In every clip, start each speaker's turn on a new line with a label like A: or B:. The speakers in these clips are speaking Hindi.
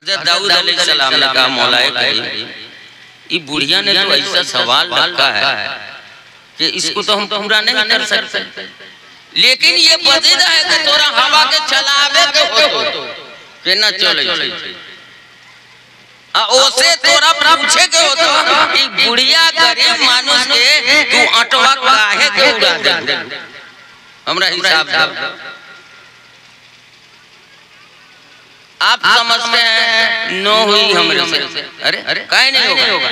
A: दाऊद अलैहिस्सलाम ने कहा मौलाए करीम, ये बुढ़िया ने तो ऐसा सवाल रखा है कि इसको तो हम पूरा नहीं कर सकते, लेकिन ये बजीदा है कि तोरा हवा के चलावे के हो के न चले ओसे तोरा पूछे के हो तो कि बुढ़िया गरीब मानुष के तू अटवा काहे के उड़ा दे हमरा हिसाब से। आप समझते हैं नो हुई हमरे से, अरे काहे नहीं होगा।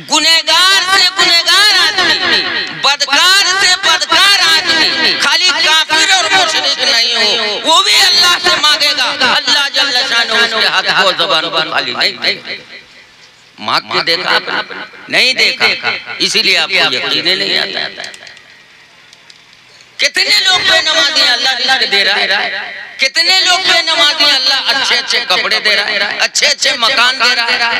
A: गुनहगार से गुनहगार आदमी, बदकार से बदकार आदमी, खाली काफिर और मुशरिक नहीं हो, वो भी अल्लाह से मांगेगा, अल्लाह जल्ल शानो उसके हाथ को ज़बान पर खाली नहीं मांग के देखा नहीं देखा, इसीलिए आपको यकीन नहीं आता। कितने लोग बेनमाजी अल्लाह रिज़्क़ दे रहा है, कितने लोग बेनमाजी अल्लाह अच्छे अच्छे कपड़े दे रहा है, अच्छे अच्छे मकान दे रहा है।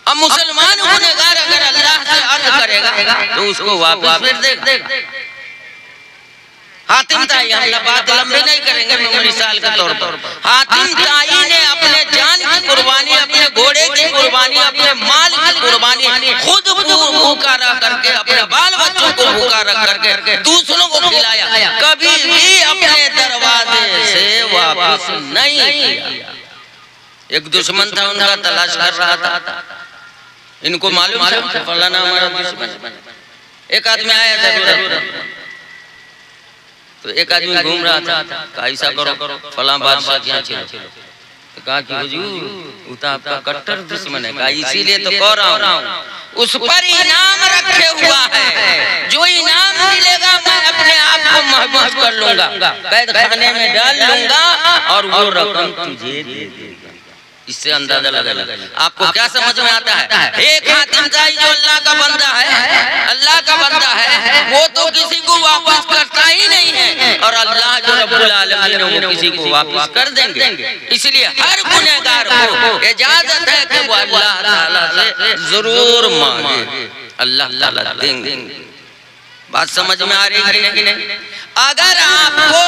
A: अब मुसलमान गुनहगार अगर अल्लाह से अर्ज करेगा तो उसको वापस फिर देगा। हातिम ताई, हम बात लंबी नहीं करेंगे, मिसाल के तौर पर हातिम ताई ने अपने जान की कुर्बानी, अपने घोड़े की कुर्बानी, अपने माल की कुर्बानी, खुद भूखा रह करके, अपने बाल बच्चों को भूखा रख करके दूसरों को खिलाया, कभी भी अपने दरवाजे से वापस नहीं किया। एक दुश्मन था, उनका तलाश कर रहा था, इनको मालूम था फलाना हमारा दुश्मन। एक आदमी आया था, तो एक आदमी घूम रहा था, ऐसा करो फलां बादशाह क्या चलो, तो कहा कि हुजूर वो तो आपका कट्टर दुश्मन है, कहा इसीलिए तो कह रहा हूँ उस पर इनाम रखे हुआ है, जो इनाम मिलेगा मैं अपने आप को महफूज कर लूंगा, कैद खाने में डाल लूंगा और वो रकम तुझे दे देगा। इससे अंदाजा लगा आपको क्या समझ में आता है। एक हातिम ताई जो अल्लाह का बंदा है, अल्लाह का बंदा है, वो तो किसी को वापस करता ही नहीं है, और अल्लाह जो रब्बुल आलमीन है वो किसी को वापस कर देंगे। इसलिए हर गुनहगार को इजाजत है कि वो अल्लाह ताला से जरूर मांगे, अल्लाह ताला देंगे। बात समझ में आ रही है कि नहीं। अगर आपको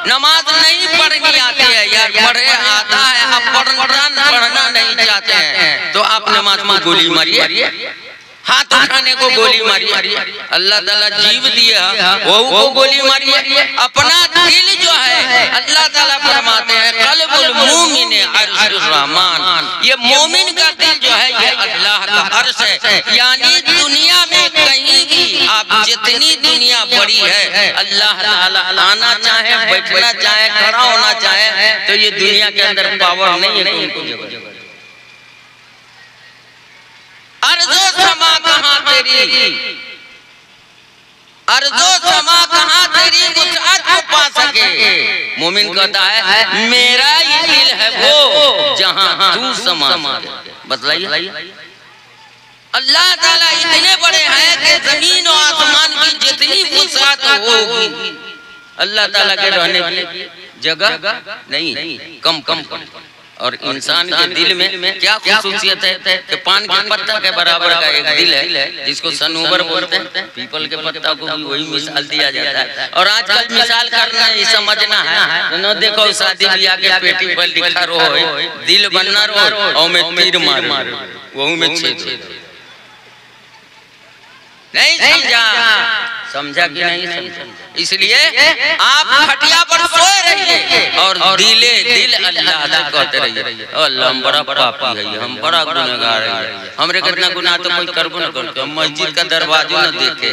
A: नमाज नहीं पढ़नी आती है या पढ़े आता है, आप पढ़ना नहीं चाहते हैं, तो आप नमाज में गोली मारिए, हाथ उठाने को गोली मारिए, अल्लाह ताला जीव दिया वो गोली मारिए। अपना दिल जो है अल्लाह ताला फरमाते हैं कल्बुल मोमिन अर्शुर रहमान, ये मोमिन का दिल जो है ये अल्लाह का अर्श है। यानी दुनिया में कहीं भी आप जितनी दुनिया बड़ी है, अल्लाह ताला आना चाहे, बैठना चाहे, खड़ा होना चाहे, तो ये दुनिया के अंदर पावर नहीं है। अर्ज़ो समा कहाँ तेरी, अर्ज़ो समा कहाँ तेरी वुसअत को पा सके। मोमिन कहता है मेरा ही दिल है वो जहाँ तू समा सके। बतलाइए, अल्लाह ताला इतने बड़े हैं कि जमीन और आसमान की जितनी वुसअत होगी अल्लाह ताला के रहने की जगह नहीं, कम। और इंसान के दिल में क्या खूबसूरत है कि पान के पत्ता के बराबर का एक दिल है, जिसको सनूबर बोलते हैं। पीपल के पत्ता को भी वही मिसाल दिया जाता है। और आजकल मिसाल करना ये समझना है, न देखो शादी ब्याह के पेटी पर लिखा रहो दिल बनना रहो और मैं तीर मारो वही में छेद। नहीं समझा कि नहीं समझा। इसलिए आप खटिया पर सोए रहिए और दिल अल्लाह से कहते रहिए अल्लाह हम बड़ा पापी है, हम बड़ा गुनहगार है, हमरे कितना गुनाह तो कोई करबो न करके, हम मस्जिद का दरवाजा न देखे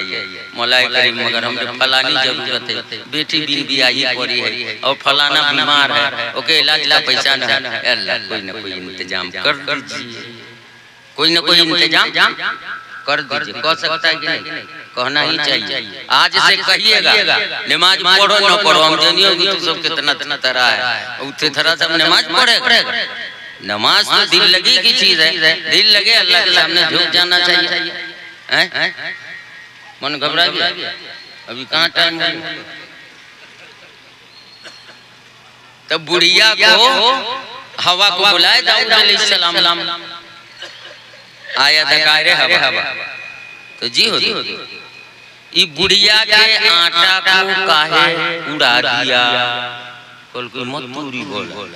A: मौलाए करीम, मगर हमरे फलानी जरूरत है, बेटी बीवी आई पड़ी है और फलाना बीमार है, ओके इलाज का पैसा न है, अल्लाह कोई न कोई इंतजाम कर दीजिए, कोई न कोई इंतजाम कर दीजिए। कह सकता है कि नहीं, कहना ही चाहिए। आज से कहिएगा नमाज पढ़ो न पढ़ो, हम जानियो कि तू सब कितना तरह है, उठे तरह सब नमाज पढ़ेगा। नमाज तो दिल लगी की चीज है, दिल लगे अल्लाह के सामने झुक जाना चाहिए। हैं मन घबरा गया, अभी कहाँ टाइम है। तब बुढ़िया को हवा को बुलाए दाऊद अलैहिस्सलाम, आया दकारे हवा, तो जी हो ये बुढ़िया के आटा को काहे उड़ा दिया, कोई मत पूरी बोला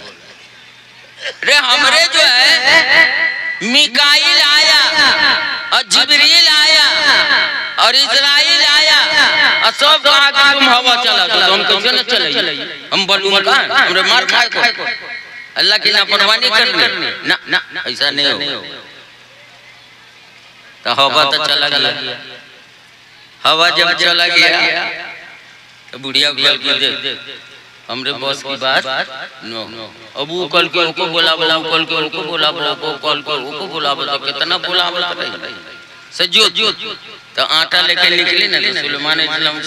A: रे हमरे जो है मिकाईल आया और जिब्रील आया और इजराइल आया और सब कहा कि तुम हवा चला तो हम कैसे न चले, हम बलून का हमरे मार खाए को अल्लाह की नाफरमानी करने ना ना ऐसा नहीं हो। तो हवा तो चला गया, हवा जब चला गया तो बुढ़िया गल की देख हमरे बॉस की बात नो। अब वो कल के ओको बोला कल के ओको बोला कल के ओको बोला तो कितना बोला सजो तो आटा लेके निकली ना तो सुलेमान अलैहिस्सलाम से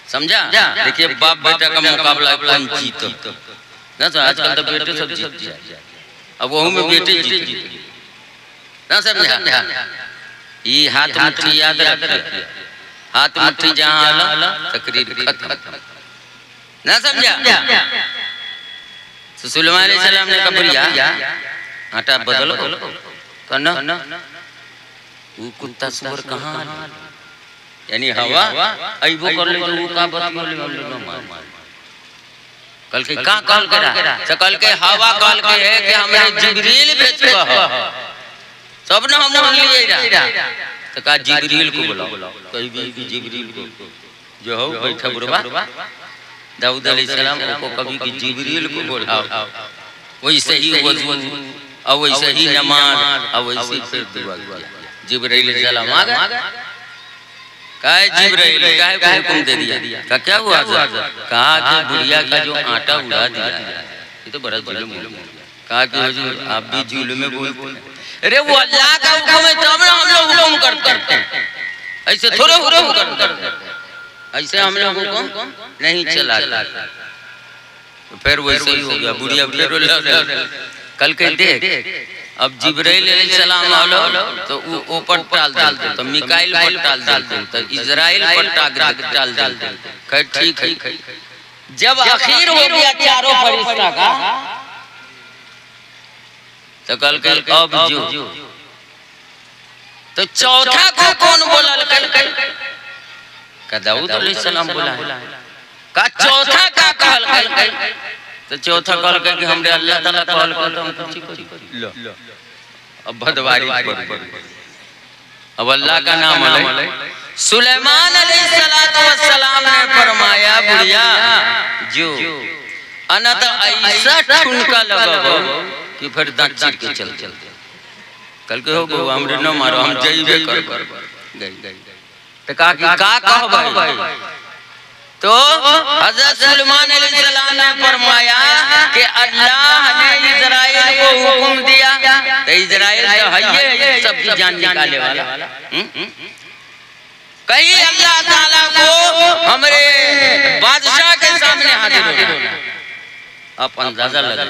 A: समझा। देखिए बाप बेटा का मुकाबला कौन जीत ना। तो आजकल तो बेटे सब जीत जाए, अब वहू में बेटे जीत ना। समझा। ये हाथ मुट्ठी याद रखिए, हाथ मुट्ठी जहाँ आला तकरीर खत्म ना। समझा। तो सुलेमान अलैहिस्सलाम ने कहा आटा बदलो करना वो कुत्ता सुअर कहाँ यानी हवा अइबो कर ले वो का बतियो ले हम लोग न मार कल के का कॉल करा तो कल के हवा कॉल के है कि हमरे जिब्रील भेज कह सब न हम मान लिए रहा तो का जिब्रील को बुलाओ, कहीं भी जिब्रील को जो हो बैठा बुरबा दाऊद अलैहिस्सलाम को कभी की जिब्रील को बुलाओ, वैसे ही वजू और वैसे ही नमाज और वैसे फिर दुआ किया। जिब्राइल अलैहिस्सलाम आ गए, कहा जिब्राइल काहे को हुक्म दे दिया, का क्या हुआ? कहा कि बुढ़िया का जो आटा उड़ा दिया ये तो बड़ा जुल्म है। कहा कि हुजूर आप भी जुल्म में बोलते हैं। अरे वो अल्लाह का हुक्म है तब ना हम लोग हुक्म करते हैं, ऐसे थोड़े हुक्म करते हैं, ऐसे हम लोग हुक्म नहीं चलाते। तो फिर वैसे ही हो गया, बुढ़िया फिर कल के देख अब जिब्राइल अलैहिस्सलाम आलो तो ऊपर टाल देते, तो मिकाईल पर टाल देते, तो इजराइल पर टाल देते। कह ठीक है। जब आखिर हो गया चारों फरिश्ता का तो कल के अब जो तो चौथा को कौन बोला? का दाऊद अलैहिस्सलाम बोला। का चौथा का कहल तो चौथा कहल कि हमरे अल्लाह ताला कहल तो हम कुछ लो अब भदवारी अब अल्लाह का नाम है। सुलेमान अलैहिस्सलाम ने फरमाया बुढ़िया जो अनत ऐसा ठुनका लगाओ कि फिर दांत चीर के चल कल के हो हमरे न मारो हम जइबे कर गई तो का कहबै? तो हजरत सुलेमान अलैहिस्सलाम ने फरमाया कि अल्लाह ने इजराइल को हुक्म दिया तो इजराइल तो है ये सबकी जान निकालने वाला। कहीं अल्लाह ताला को हमरे बादशाह के सामने हाजिर होना, आप अंदाजा लगा।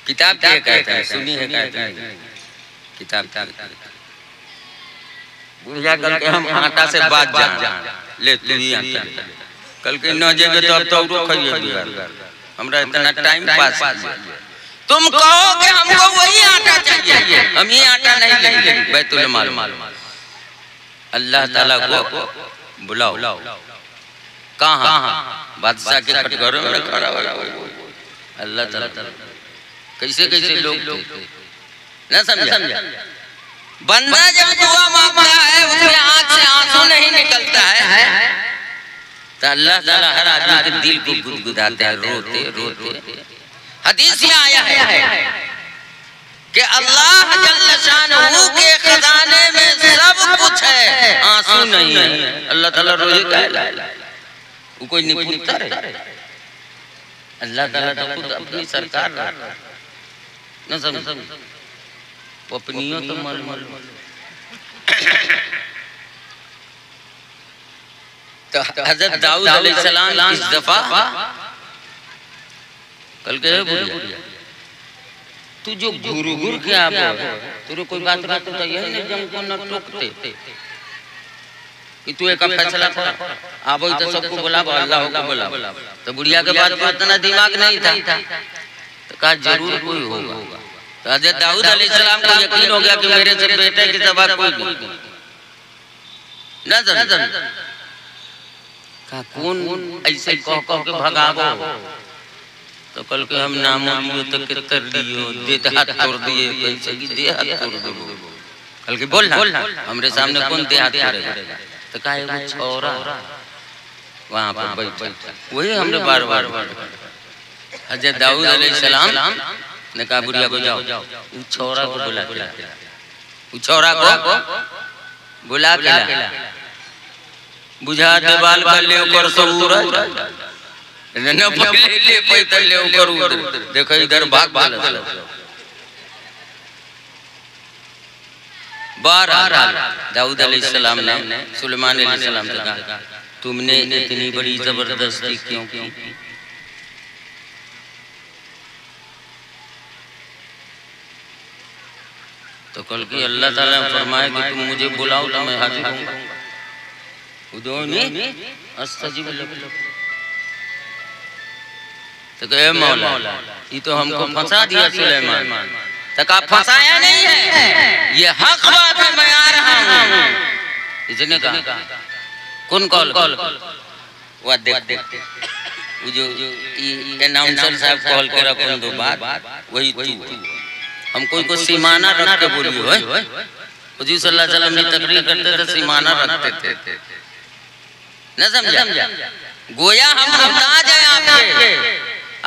A: किताब क्या कहता है सुनी है, कहता है किताब बुढ़िया कल के हम आटा से बात जान ले तू ही आटा कल के न जेबे तो अब तो खाइए बिहार हमरा इतना टाइम पास। तुम कहो कि हमको वही आटा चाहिए, हम ये आटा नहीं लेंगे बैतुल माल। अल्लाह ताला को बुलाओ कहाँ? बादशाह के कटघरे में खड़ा हुआ अल्लाह ताला। कैसे कैसे लोग ना समझा। बंदा जब दुआ मांगता है उसके आंख से आंसू नहीं निकलता है तो अल्लाह ताला हर आदमी के दिल को गुदगुदाते हैं, रोते रोते। हदीस में आया है कि अल्लाह जल्ल शानहू के खजाने में सब कुछ है, आंसू नहीं है। अल्लाह ताला रोजे का वो कोई नहीं पूछता है। अल्लाह ताला तो खुद अपनी सरकार न समझ अपनियों तो मालूम। तो हजरत दाऊद अलैहिस्सलाम इस दफा कल के तू जो गुरु के आप तेरे कोई बात करते तो यही नहीं जम को न टोकते कि तू एक फैसला कर आबो तो सबको बुला अल्लाह को बुला। तो बुढ़िया के बात में इतना दिमाग नहीं था तो कहा जरूर कोई होगा। तो हज़रत दाऊद अलैहिस्सलाम को यकीन हो गया कि मेरे से बेटे की सभा कोई नहीं। कौन ऐसे कह कह के भगावो? तो कल के हम नाम लियो तो के कर लियो, देते हाथ तोड़ दिए, कैसे की दे हाथ तोड़ देबो। कल के बोल ना हमरे सामने कौन दे हाथ तोड़ेगा? तो काहे वो छोरा वहां पर बैठा, वही हमने बार बार हजरत दाऊद अलैहिस्सलाम ने कहा बुढ़िया को जाओ उस छोरा को बुला के ला, उस छोरा को बुला के ला, बुझा दे बाल का ले ऊपर सूर न पहले ले पैदल ले ऊपर उधर देखो इधर भाग भाग बार दाऊद अलैहिस्सलाम ने सुलेमान अलैहिस्सलाम से कहा तुमने इतनी बड़ी जबरदस्ती क्यों की? तो कल की अल्लाह ताला ने फरमाया कि तुम मुझे बुलाओ तो मैं हाजिर होऊंगा। उदोनी अस्तजीब लकुम। तो कहे मौला ये तो हमको फंसा दिया सुलेमान। तो कहा फंसाया नहीं है, ये हक बात है, मैं आ रहा हूँ। इसने कहा कौन कॉल? वह देख वो जो अनाउंसर साहब कॉल के रखो दो बात वही तू हम कोई को सीमाना रख के बोलियो है। हुजूर सल्लल्लाहु अलैहि वसल्लम ने तकरीर करते थे सीमाना रखते थे, न समझा? गोया हम मुहताज हैं आपके,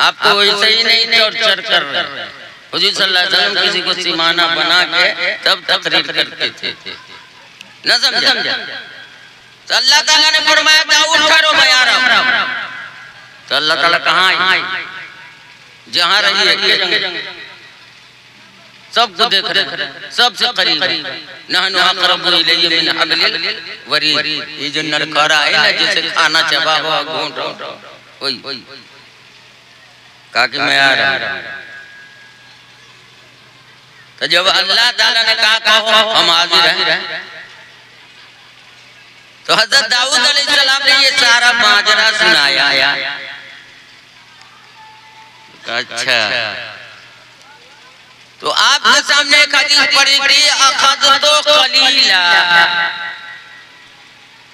A: आप तो वैसे ही नहीं टॉर्चर कर रहे। हुजूर सल्लल्लाहु अलैहि वसल्लम किसी को सीमाना बना के तब तकरीर करते थे, न समझा? तो अल्लाह ताला ने फरमाया दाऊद ठहरो मैं आ रहा हूं। तो अल्लाह ताला कहां है? जहां रही है सबको देख रहे, सबसे करीब नहनु अक़रबु इलैहि मिन हब्लिल वरीद। ये जो नरकरा है ना जैसे खाना चबा हुआ घूंट वही कहा कि मैं आ रहा हूं। तो जब अल्लाह ताला ने कहा हम हाजिर हैं, तो हजरत दाऊद अलैहिस्सलाम ने ये सारा माजरा सुनाया। अच्छा तो आपके सामने एक हदीस पढ़ी थी अखज़ तो कलीला,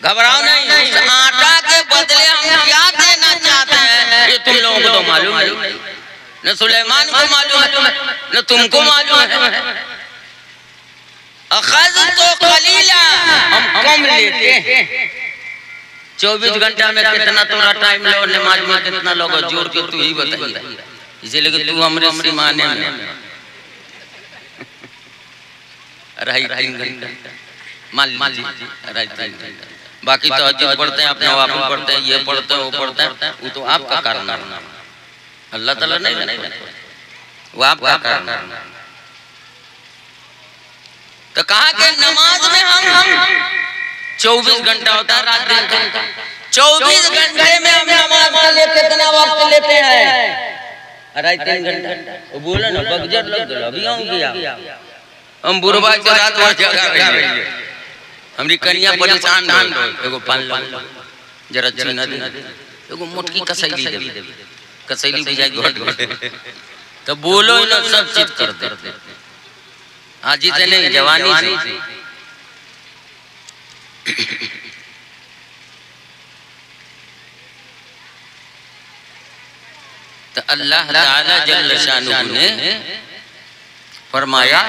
A: घबराओ नहीं, उस आटा के बदले हम क्या देना चाहते हैं ये तुम लोगों को तो मालूम नहीं, न सुलेमान को मालूम है न तुमको मालूम है। अखज़ तो कलीला, हम कम लेते हैं। 24 घंटा में कितना तोरा टाइम लो, नमाज में कितना लोग जोर के तू ही बताइए, इसलिए तू हमरे सीमाने में रही 3 घंटा मान लीजिए, रही 3 घंटा। बाकी तो तहज्जुद पढ़ते हैं, अपने नवाफिल पढ़ते हैं, ये पढ़ते हैं वो पढ़ते हैं, वो तो आपका कारनामा, अल्लाह ताला नहीं, वो आपका कारनामा। तो कहा कि नमाज में हम 24 घंटा होता है, रात दिन का 24 घंटे में हम नमाज के लिए कितना वक्त लेते हैं? अरे 3 घंटा। वो बोला ना बगजर लग गया, अभी आऊंगी हम बुरबा के रात भर जगा रही है, हमरी कन्या परेशान हो। एगो पान लो जरा चीना दे, एगो मोटकी कसैली दे, कसैली बुझाई घट तो बोलो ना सब चीज कर दे। आज से नहीं जवानी से। तो अल्लाह ताला जल्ल शानुहु ने फरमाया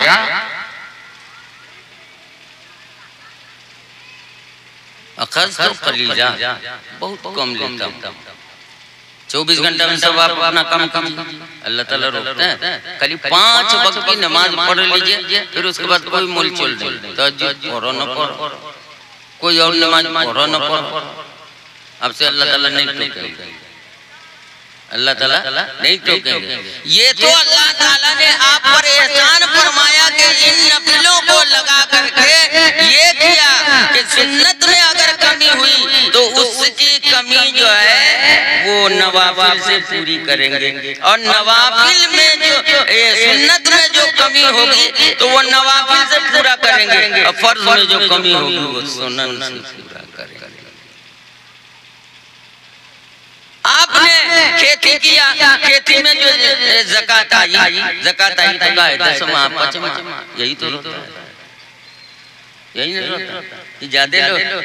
A: अखज़ तो कलीला, बहुत कम लेता हूँ। 24 घंटा में सब आप अपना काम कीजिए, अल्लाह ताला रोकते हैं। खाली 5 वक्त की नमाज पढ़ लीजिए, फिर उसके बाद कोई मूल चल नहीं, तहज्जुद पढ़ो न पढ़ो, कोई और नमाज पढ़ो न पढ़ो, आपसे अल्लाह ताला नहीं टोकेंगे, अल्लाह ताला नहीं टोकेंगे। ये तो अल्लाह ताला ने आप पर एहसान फरमाया कि इन नफिलों को लगा करके ये किया कि सुन्नत में अगर कमी हुई तो उसकी कमी जो है वो नवाफिल से पूरी करेंगे, और नवाफिल में जो सुन्नत में जो कमी होगी तो वो नवाफिल से पूरा करेंगे, और फर्ज में जो कमी होगी वो सुन्नत से पूरा करेंगे। आपने खेती किया, खेती में जो ज़कात आई तो गाय 10वां 5वां यही तो होता है, यही नहीं होता कि ज्यादा लो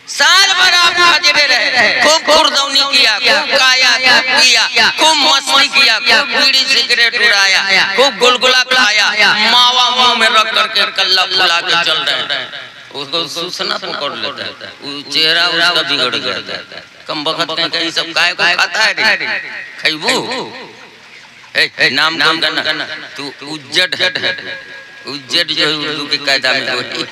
A: साल भर आप हाजिर रहे, खूब खुरदौनी किया, खूब खाया, खूब पिया, खूब मस्ती किया, खूब बीड़ी सिगरेट उड़ाया, खूब गुलगुला खाया, मावा मुंह में रख करके कल्ला फुला के चल रहे हैं। उसको सूसना पकड़ लेता है, वो चेहरा उसका बिगड़ जाता है। कम बखत कहीं सब काय को खाता है रे खैबू। नाम कौन करना तू उज्जड है, उज्जड जो है उर्दू की कायदा में वही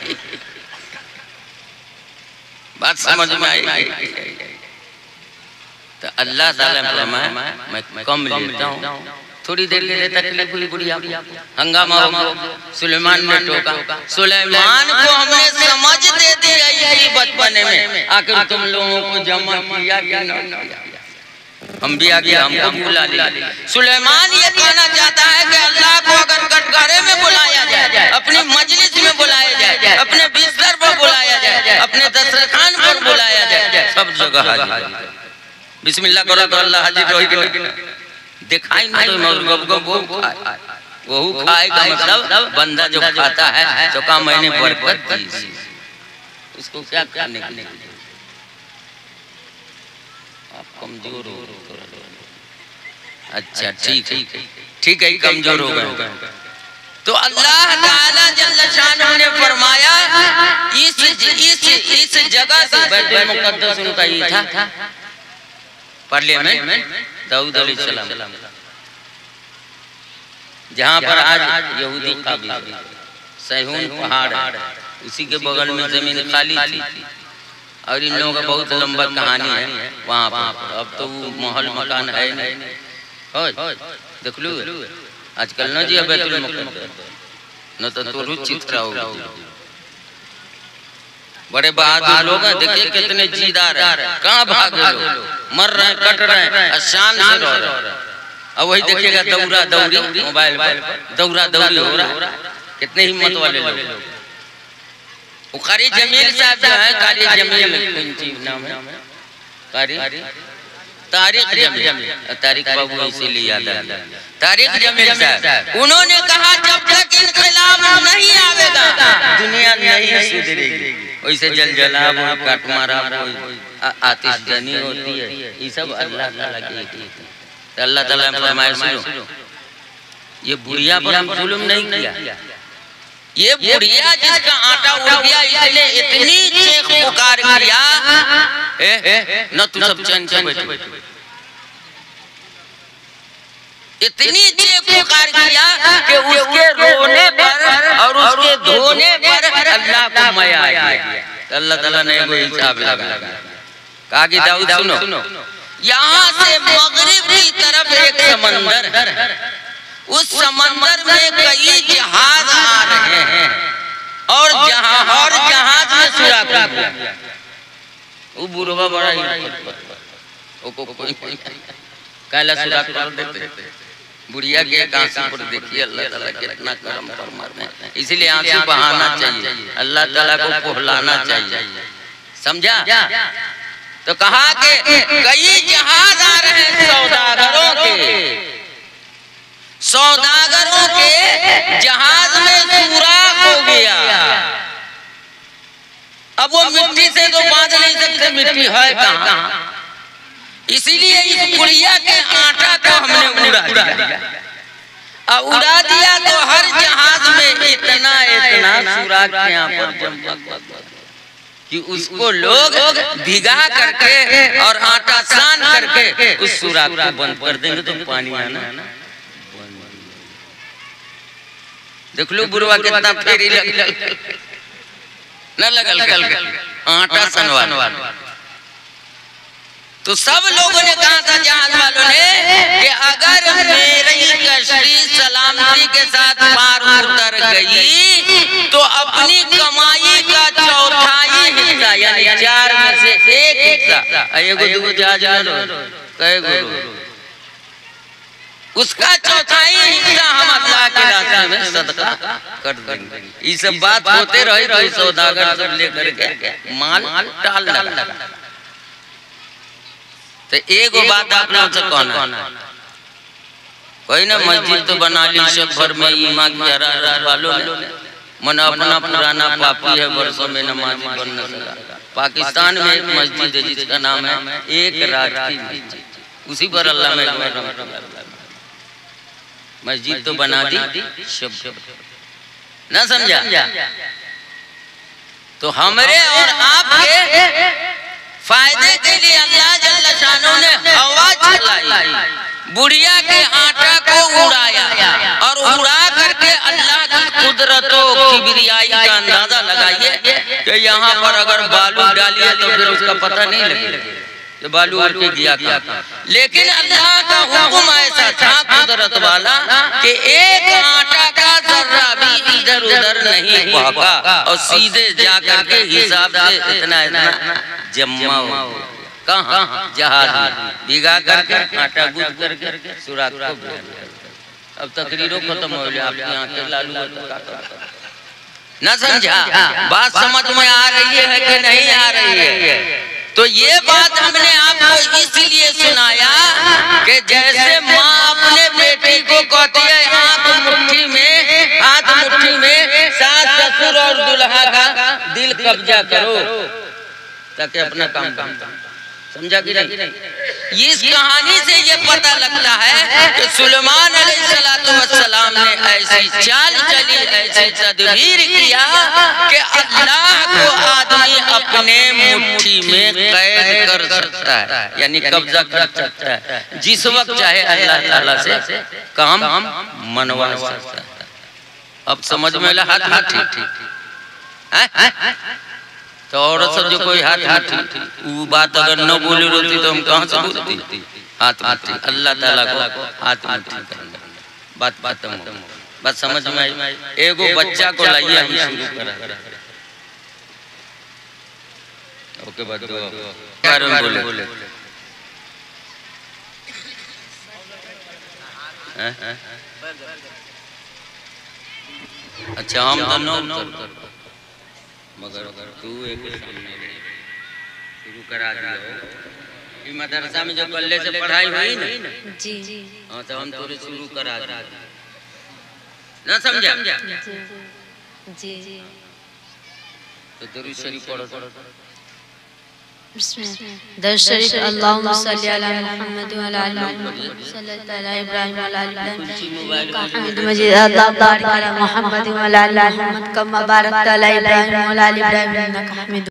A: बात समझ में आई। तो अल्लाह ताला फरमाया मैं कम लेता हूँ, थोड़ी देर के लिए तकलीफ हुई बुढ़िया, हंगामा हो, सुलेमान ने टोका। सुलेमान को हमने समझ दे दी इसी बचपने में, आखिर तुम लोगों को जमा किया कि न, हम भी आगे हमको बुला लिया। सुलेमान ये कहना चाहता है कि अल्लाह को अगर कटघरे में बुलाया जाए, अपनी मजलिस में बुलाया जाए, अपने बिस्तर पर बुलाया जाए, अपने दस्तरखान पर बुलाया जाए, सब जगह हाजिर। बिस्मिल्लाह करो तो अल्लाह हाजिर होगी। दिखाई ना तो वो खाए का मतलब बंदा जो खाता है जो का मैंने बरकत दी, उसको क्या करने के लिए आप कमजोर हो। अच्छा ठीक है कमजोर हो गए। तो अल्लाह ताला जल्ल शानहू ने फरमाया इस जगह से बैतुल मुक़द्दस उनका ये था पार्लियामेंट दाऊद अलैहिस्सलाम, जहाँ पर आज यहूदी काबिल सहून पहाड़, उसी के बगल में जमीन खाली थी और इन लोगों का बहुत लंबा कहानी है वहाँ पर। अब तो वो महल मकान है नहीं, देख लो आजकल न जी बैतुल मुक़द्दस न तो रुचित रहो। बड़े बहादुर लोग हैं, देखिए कितने जीदार हैं, कहाँ भागे लोग, मर रहे हैं, कट रहे हैं, शान से रह रहे हैं। अब वही देखिएगा दौरा दौरी मोबाइल पर दौरा दौरी हो रहा, कितने हिम्मत वाले लोग। वो कारी जमील साहब जो है, कारी जमील नाम है, कारी तारिक जमील, तारिक बाबू इसीलिए याद आया, तारिक जमील साहब, उन्होंने कहा जब तक इनकलाब नहीं आवेगा दुनिया नहीं सुधरेगी। वैसे जलजलाब और काटमारा आतिशबाजी होती है, ये सब अल्लाह ताला की। तो अल्लाह ताला ने फरमाया सुनो, ये बुढ़िया पर हम जुल्म नहीं किया, ये बुढ़िया जिसका आटा उड़ गया इसने इतनी चीख पुकार किया न तू सब चैन से बैठ, इतनी चीख पुकार किया कि उसके रोने पर और उसके धोने पर अल्लाह को माया आई। अल्लाह ताला ने वो हिसाब लगाया, कहा कि दाऊद सुनो, यहाँ से मगरिब की तरफ एक समंदर, उस समंदर में कई जहाज आ रहे हैं और जहाज में सुराख, वो बुढ़वा बड़ा ही काला सुराख कर देते। बुढ़िया के आंसू पर देखिए अल्लाह ताला कितना करम फरमाते हैं, इसलिए आंसू बहाना चाहिए, अल्लाह ताला को पोहलाना चाहिए, समझा। तो कहा कि कई जहाज आ रहे हैं सौदागरों के जहाज में सुराख हो गया। अब वो मिट्टी से तो बांध नहीं सकते, मिट्टी है कहाँ, इसीलिए इस बुढ़िया के आटा को हमने उड़ा दिया तो हर जहाज में इतना सुराख यहाँ पर कि उसको लोग भिगा करके और आटा सान करके उस सुराख को बंद कर देंगे तो पानी आना देख लो। बुढ़वा कितना फेरी न लगल आटा सनवा। तो सब लोगों ने कहा था जहाज वालों ने कि अगर मेरी कश्ती सलामती के साथ पार उतर गई तो अपनी कमाई का चौथाई हिस्सा यानी 4 में से 1 हिस्सा जहाज उसका चौथाई हिस्सा हम अल्लाह के रास्ते में सदका कर देंगे। ये सब बात होते रहे तो सौदागर सब लेकर के माल टाल लगा। तो एक बात आपने उनसे कहना, कोई ना मस्जिद तो बना ली सब भर में ईमान वालों ने, मन अपना पुराना पापी है, वर्षों में नमाज पढ़ न सका, पाकिस्तान में एक मस्जिद है जिसका नाम है एक रात की मस्जिद, उसी पर अल्लाह में मस्जिद तो बना दी शब्द ना समझा। तो हमरे और आपके फायदे के लिए अल्लाह जल्ल शानो ने हवा चलाई, बुढ़िया के आटा को उड़ाया और उड़ा करके अल्लाह की कुदरतों किबरियाई का अंदाजा लगाइए कि यहाँ पर अगर बालू डालिए तो फिर उसका पता नहीं लगेगा कि बालू उड़ के गया था। लेकिन अल्लाह का हुक्म ऐसा था कुदरत वाला कि एक आटा का जर्रा भी इधर उधर नहीं बहका और सीधे जा करके हिसाब से इतना जम्मा हो कहाँ जहाज भिगा करके आटा गूंथ करके सुराख को। अब तकरीरों खत्म हो गया, आपकी आंखें लालू ना समझा। बात समझ में आ रही है कि नहीं आ रही है? तो ये बात हमने आपको इसलिए सुनाया कि जैसे माँ अपने बेटी को कहती है हाथ मुट्ठी में सास ससुर और दुल्हा का दिल कब्जा करो ताकि अपना काम काम। समझा कि नहीं? इस कहानी से ये पता लगता है कि सुलेमान अलैहिस्सलाम ने ऐसी चाल चली, ऐसी तदबीर किया कि अल्लाह को आदमी अपने मुट्ठी में कैद कर सकता है, यानी कब्जा कर सकता है, जिस वक्त चाहे अल्लाह ताला से काम मनवा सकता है। अब समझ में ला हाथ ठीक तो औरत सब जो कोई हाथ वो बात अगर न बोली होती तो हम कहाँ से बोलती? हाथ अल्लाह ताला को हाथ करना, बात बात समझ में आई। एगो बच्चा को लाइए हम शुरू करा ओके बाद बोले अच्छा हम दोनों मगर तू एक शुरू करा दिया। मदरसा में जो कल्ले से पढ़ाई हुई ना जी हाँ तो हम थोड़े शुरू करा दिया ना समझा जी तो दुरूद शरीफ पढ़ो।
B: दरूद शरीफ अल्लाहुम्मा सल्ली अला मुहम्मद व अला आलि मुहम्मद सल्लल्लाहु अलैहि इब्राहिम व अला आलि इब्राहिम हमीद मजीद। अल्लाहुम्मा बारिक अला मुहम्मद व अला आलि मुहम्मद कमा बारकता अला इब्राहिम व अला आलि इब्राहिम इन्नका हमीद